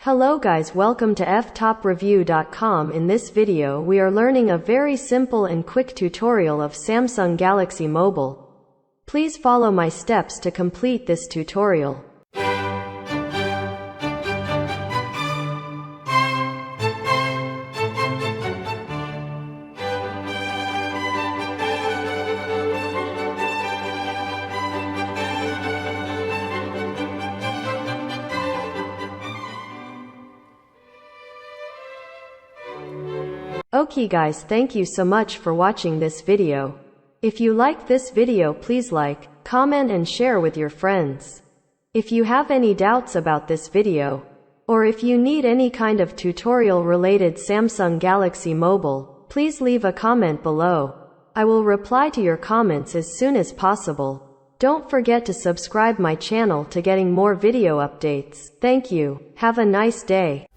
Hello guys, welcome to Ftopreview.com. In this video we are learning a very simple and quick tutorial of Samsung Galaxy Mobile. Please follow my steps to complete this tutorial. Okay guys, thank you so much for watching this video. If you like this video, please like, comment and share with your friends. If you have any doubts about this video, or if you need any kind of tutorial related Samsung Galaxy Mobile, please leave a comment below. I will reply to your comments as soon as possible. Don't forget to subscribe my channel to getting more video updates. Thank you. Have a nice day.